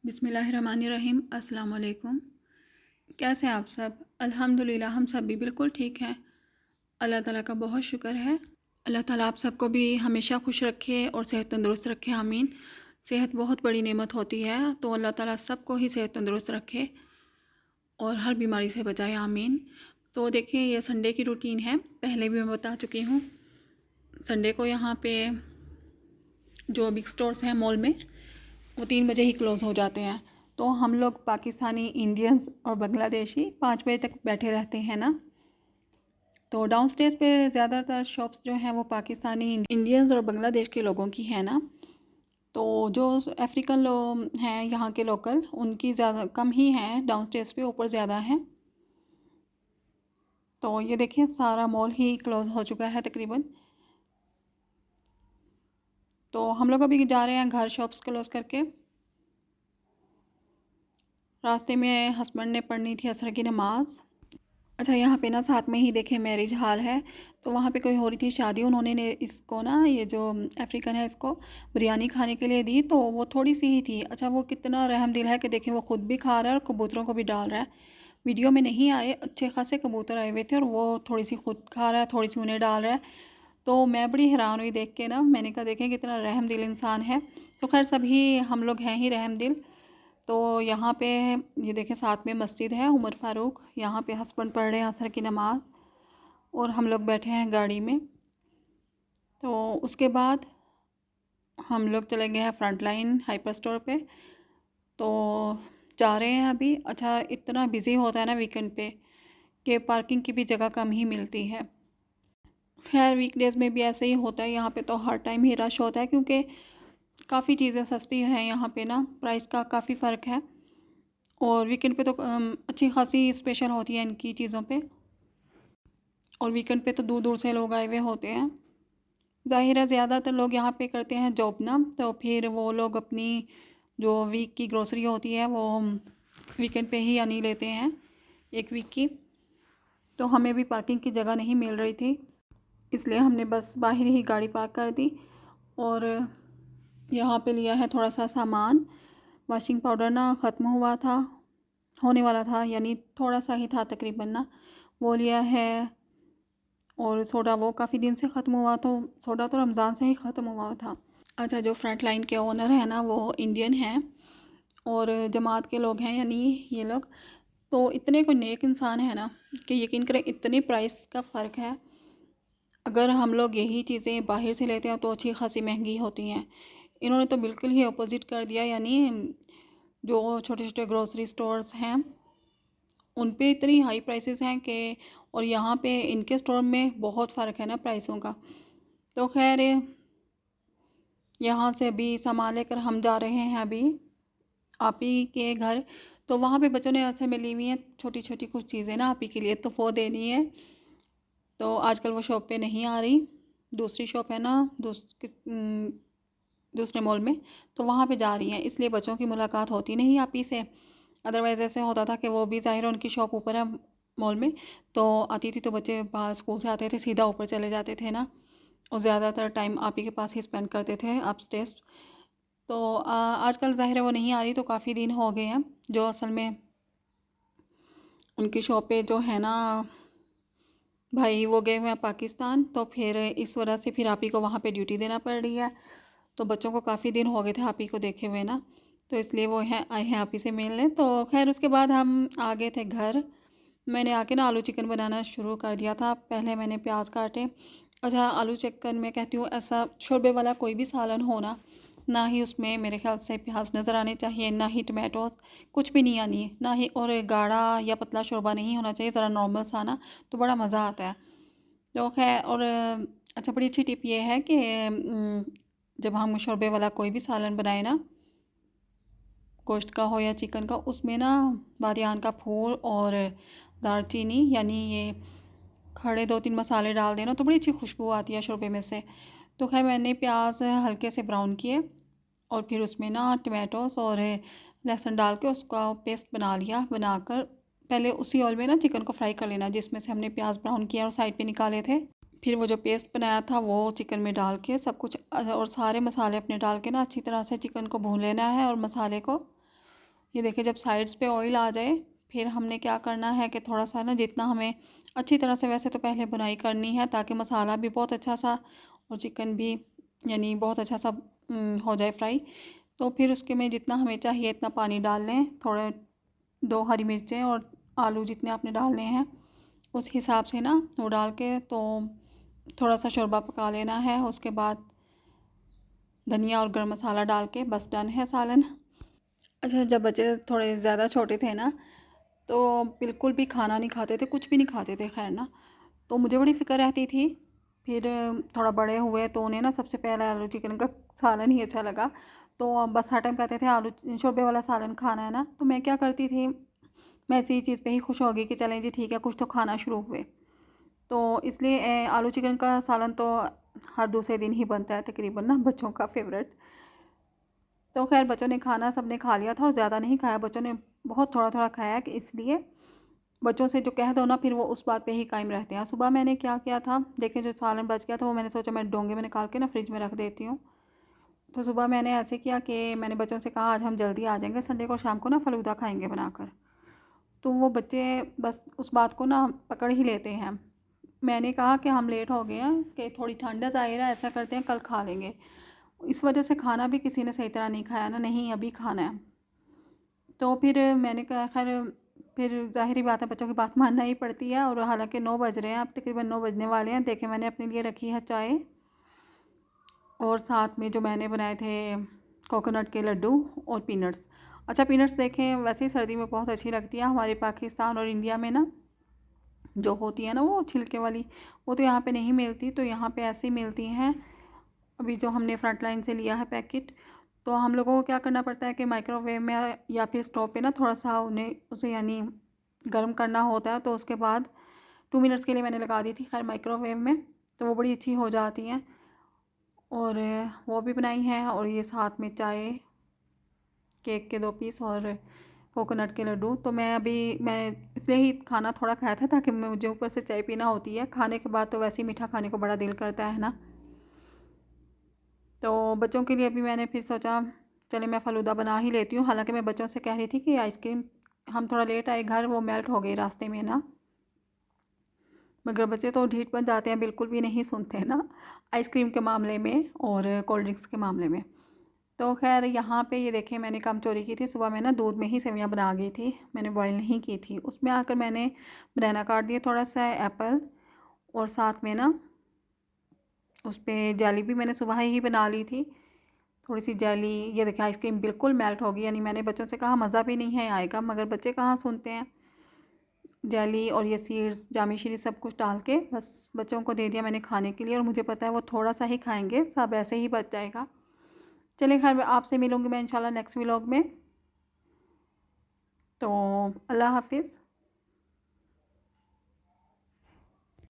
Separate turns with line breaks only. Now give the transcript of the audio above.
बिस्मिल्लाहिर्रहमानिर्रहीम। अस्सलाम वालेकुम। कैसे हैं आप सब? अल्हम्दुलिल्लाह हम सब भी बिल्कुल ठीक हैं। अल्लाह ताला का बहुत शुक्र है। अल्लाह ताला आप सबको भी हमेशा खुश रखे और सेहत तंदुरुस्त रखे, आमीन। सेहत बहुत बड़ी नेमत होती है, तो अल्लाह ताला सबको ही सेहत तंदुरुस्त रखे और हर बीमारी से बचाए, आमीन। तो देखिए, ये संडे की रूटीन है, पहले भी मैं बता चुकी हूँ। संडे को यहाँ पे जो बिग स्टोर्स हैं मॉल में, वो 3 बजे ही क्लोज़ हो जाते हैं। तो हम लोग पाकिस्तानी, इंडियंस और बांग्लादेशी 5 बजे तक बैठे रहते हैं ना। तो डाउन स्टेज पे ज़्यादातर शॉप्स जो हैं वो पाकिस्तानी, इंडियंस और बांग्लादेश के लोगों की है ना। तो जो अफ्रीकन लोग हैं यहाँ के लोकल, उनकी ज़्यादा कम ही हैं डाउन स्टेज पे, ऊपर ज़्यादा हैं। तो ये देखिए, सारा मॉल ही क्लोज़ हो चुका है तकरीबन। तो हम लोग अभी जा रहे हैं घर, शॉप्स क्लोज़ करके। रास्ते में हस्बैंड ने पढ़नी थी असर की नमाज़। अच्छा, यहाँ पे ना साथ में ही देखें मैरिज हॉल है, तो वहाँ पे कोई हो रही थी शादी। उन्होंने ने इसको ना, ये जो अफ्रीकन है, इसको बिरयानी खाने के लिए दी, तो वो थोड़ी सी ही थी। अच्छा, वो कितना रहम दिल है कि देखें, वो ख़ुद भी खा रहा है और कबूतरों को भी डाल रहा है। वीडियो में नहीं आए, अच्छे खासे कबूतर आए हुए थे और वो थोड़ी सी खुद खा रहा है, थोड़ी सी उन्हें डाल रहा है। तो मैं बड़ी हैरान हुई देख के ना। मैंने कहा देखें कितना रहम दिल इंसान है। तो खैर, सभी हम लोग हैं ही रहम दिल। तो यहाँ पे ये देखें, साथ में मस्जिद है उमर फ़ारूक। यहाँ पे हस्बैंड पढ़ रहे हैं असर की नमाज़ और हम लोग बैठे हैं गाड़ी में। तो उसके बाद हम लोग चले गए हैं फ्रंट लाइन हाइपर स्टोर पे। तो जा रहे हैं अभी। अच्छा, इतना बिज़ी होता है ना वीकेंड पे कि पार्किंग की भी जगह कम ही मिलती है। खैर, वीकडेज़ में भी ऐसे ही होता है। यहाँ पे तो हर टाइम ही रश होता है, क्योंकि काफ़ी चीज़ें सस्ती हैं यहाँ पे ना, प्राइस का काफ़ी फ़र्क है। और वीकेंड पे तो अच्छी खासी स्पेशल होती है इनकी चीज़ों पे। और वीकेंड पे तो दूर दूर से लोग आए हुए होते हैं। ज़ाहिर है ज़्यादातर लोग यहाँ पे करते हैं जॉब ना, तो फिर वो लोग अपनी जो वीक की ग्रोसरी होती है वो वीकेंड पे ही आनी लेते हैं, एक वीक की। तो हमें भी पार्किंग की जगह नहीं मिल रही थी, इसलिए हमने बस बाहर ही गाड़ी पार्क कर दी और यहाँ पे लिया है थोड़ा सा सामान। वॉशिंग पाउडर ना ख़त्म हुआ था, होने वाला था, यानी थोड़ा सा ही था तकरीबन ना, वो लिया है। और सोडा वो काफ़ी दिन से ख़त्म हुआ, तो सोडा तो रमज़ान से ही ख़त्म हुआ था। अच्छा, जो फ्रंट लाइन के ओनर हैं ना, वो इंडियन हैं और जमात के लोग हैं, यानी ये लोग तो इतने कोई नेक इंसान है ना कि यकीन करें, इतनी प्राइस का फ़र्क है। अगर हम लोग यही चीज़ें बाहर से लेते हैं तो अच्छी खासी महंगी होती हैं। इन्होंने तो बिल्कुल ही अपोजिट कर दिया, यानी जो छोटे छोटे ग्रोसरी स्टोर्स हैं उन पे इतनी हाई प्राइसेस हैं कि, और यहाँ पे इनके स्टोर में बहुत फ़र्क है ना प्राइसों का। तो खैर, यहाँ से अभी सामान लेकर हम जा रहे हैं अभी आप ही के घर। तो वहाँ पे बच्चों ने ऐसे में ली हुई हैं छोटी छोटी कुछ चीज़ें ना आप ही के लिए, तो वो देनी है। तो आजकल वो शॉप पे नहीं आ रही, दूसरी शॉप है ना दूसरे मॉल में, तो वहाँ पे जा रही हैं, इसलिए बच्चों की मुलाकात होती नहीं आप ही से। अदरवाइज़ ऐसे होता था कि वो भी ज़ाहिर उनकी शॉप ऊपर है मॉल में, तो आती थी तो बच्चे बाहर स्कूल से आते थे सीधा ऊपर चले जाते थे ना, और ज़्यादातर टाइम आप ही के पास ही स्पेंड करते थे अपस्टेयर्स। तो आजकल ज़ाहिर है वो नहीं आ रही, तो काफ़ी दिन हो गए हैं। जो असल में उनकी शॉप पे जो है ना भाई, वो गए हुए हैं पाकिस्तान, तो फिर इस वजह से फिर आप ही को वहाँ पे ड्यूटी देना पड़ रही है। तो बच्चों को काफ़ी दिन हो गए थे आप ही को देखे हुए ना, तो इसलिए वो हैं आए हैं आप ही से मिलने। तो खैर, उसके बाद हम आ गए थे घर। मैंने आके ना आलू चिकन बनाना शुरू कर दिया था। पहले मैंने प्याज काटे। अच्छा, आलू चिकन मैं कहती हूँ ऐसा शोरबे वाला कोई भी सालन हो ना ही उसमें मेरे ख्याल से प्याज नज़र आने चाहिए, ना ही टमाटोस, कुछ भी नहीं आनी है, ना ही, और गाढ़ा या पतला शोरबा नहीं होना चाहिए, ज़रा नॉर्मल सा ना, तो बड़ा मज़ा आता है। तो खैर, और अच्छा, बड़ी अच्छी टिप ये है कि जब हम शोरबे वाला कोई भी सालन बनाए ना, गोश्त का हो या चिकन का, उसमें ना बादियान का फूल और दालचीनी, यानी ये खड़े 2-3 मसाले डाल देना, तो बड़ी अच्छी खुशबू आती है शोरबे में से। तो खैर, मैंने प्याज हल्के से ब्राउन किए और फिर उसमें ना टमाटोस और लहसुन डाल के उसका पेस्ट बना लिया। बनाकर पहले उसी ऑयल में ना चिकन को फ्राई कर लेना, जिसमें से हमने प्याज ब्राउन किया और साइड पे निकाले थे। फिर वो जो पेस्ट बनाया था वो चिकन में डाल के सब कुछ और सारे मसाले अपने डाल के ना अच्छी तरह से चिकन को भून लेना है और मसाले को। ये देखिए जब साइड्स पे ऑयल आ जाए फिर हमने क्या करना है कि थोड़ा सा ना जितना हमें अच्छी तरह से वैसे तो पहले भुनाई करनी है ताकि मसाला भी बहुत अच्छा सा और चिकन भी यानी बहुत अच्छा सा हो जाए फ्राई। तो फिर उसके में जितना हमें चाहिए इतना पानी डाल लें, थोड़े 2 हरी मिर्चें और आलू जितने आपने डालने हैं उस हिसाब से ना वो डाल के तो थोड़ा सा शोरबा पका लेना है। उसके बाद धनिया और गरम मसाला डाल के बस डन है सालन। अच्छा जब बच्चे थोड़े ज़्यादा छोटे थे ना तो बिल्कुल भी खाना नहीं खाते थे, कुछ भी नहीं खाते थे खैर ना, तो मुझे बड़ी फ़िक्र रहती थी। फिर थोड़ा बड़े हुए तो उन्हें ना सबसे पहले आलू चिकन का सालन ही अच्छा लगा। तो बस हर टाइम कहते थे आलू शोरबे वाला सालन खाना है ना, तो मैं क्या करती थी, मैं इसी चीज़ पे ही खुश हो गई कि चलें जी ठीक है कुछ तो खाना शुरू हुए। तो इसलिए आलू चिकन का सालन तो हर दूसरे दिन ही बनता है तकरीबन ना, बच्चों का फेवरेट। तो खैर बच्चों ने खाना सबने खा लिया था और ज़्यादा नहीं खाया, बच्चों ने बहुत थोड़ा थोड़ा खाया कि इसलिए बच्चों से जो कह दो ना फिर वो उस बात पे ही कायम रहते हैं। सुबह मैंने क्या किया था, देखें जो सालन बच गया था वो मैंने सोचा मैं डोंगे में निकाल के ना फ्रिज में रख देती हूँ। तो सुबह मैंने ऐसे किया कि मैंने बच्चों से कहा आज हम जल्दी आ जाएंगे संडे को, शाम को ना फ़लूदा खाएंगे बनाकर। तो वो बच्चे बस उस बात को ना पकड़ ही लेते हैं। मैंने कहा कि हम लेट हो गए हैं कि थोड़ी ठंड ज़ाहिर है, ऐसा करते हैं कल खा लेंगे। इस वजह से खाना भी किसी ने सही तरह नहीं खाया ना, नहीं अभी खाना है। तो फिर मैंने कहा खैर फिर ज़ाहिर ही बात है बच्चों की बात मानना ही पड़ती है। और हालांकि 9 बज रहे हैं, अब तकरीबन 9 बजने वाले हैं। देखें मैंने अपने लिए रखी है चाय और साथ में जो मैंने बनाए थे कोकोनट के लड्डू और पीनट्स। अच्छा पीनट्स देखें वैसे ही सर्दी में बहुत अच्छी लगती है, हमारे पाकिस्तान और इंडिया में ना जो होती है ना वो छिलके वाली, वो तो यहाँ पे नहीं मिलती, तो यहाँ पे ऐसे ही मिलती हैं। अभी जो हमने फ्रंट लाइन से लिया है पैकेट, तो हम लोगों को क्या करना पड़ता है कि माइक्रोवेव में या फिर स्टोव पे ना थोड़ा सा उन्हें उसे यानी गर्म करना होता है। तो उसके बाद 2 मिनट्स के लिए मैंने लगा दी थी खैर माइक्रोवेव में, तो वो बड़ी अच्छी हो जाती हैं। और वो भी बनाई हैं और ये साथ में चाय, केक के 2 पीस और कोकोनट के लड्डू। तो मैं इसलिए ही खाना थोड़ा खाया था ताकि मुझे ऊपर से चाय पीना होती है, खाने के बाद तो वैसे ही मीठा खाने को बड़ा दिल करता है ना। तो बच्चों के लिए भी मैंने फिर सोचा चले मैं फ़लूदा बना ही लेती हूँ। हालांकि मैं बच्चों से कह रही थी कि आइसक्रीम, हम थोड़ा लेट आए घर, वो मेल्ट हो गई रास्ते में ना, मगर बच्चे तो ढीठ बन जाते हैं, बिल्कुल भी नहीं सुनते हैं ना आइसक्रीम के मामले में और कोल्ड ड्रिंक्स के मामले में। तो खैर यहाँ पे ये देखें मैंने काम चोरी की थी, सुबह मैं ना दूध में ही सेवइयाँ बना गई थी, मैंने बॉईल नहीं की थी। उसमें आकर मैंने बनाना काट दिया, थोड़ा सा एप्पल और साथ में ना उस पर जेली भी मैंने सुबह ही बना ली थी, थोड़ी सी जेली। ये देखिए आइसक्रीम बिल्कुल मेल्ट होगी, यानी मैंने बच्चों से कहा मज़ा भी नहीं है आएगा, मगर बच्चे कहाँ सुनते हैं। जेली और ये सीड्स जामी शीरी सब कुछ डाल के बस बच्चों को दे दिया मैंने खाने के लिए, और मुझे पता है वो थोड़ा सा ही खाएंगे, सब ऐसे ही बच जाएगा। चलिए खैर आपसे मिलूँगी मैं इंशाल्लाह नेक्स्ट व्लॉग में। तो अल्लाह हाफिज़।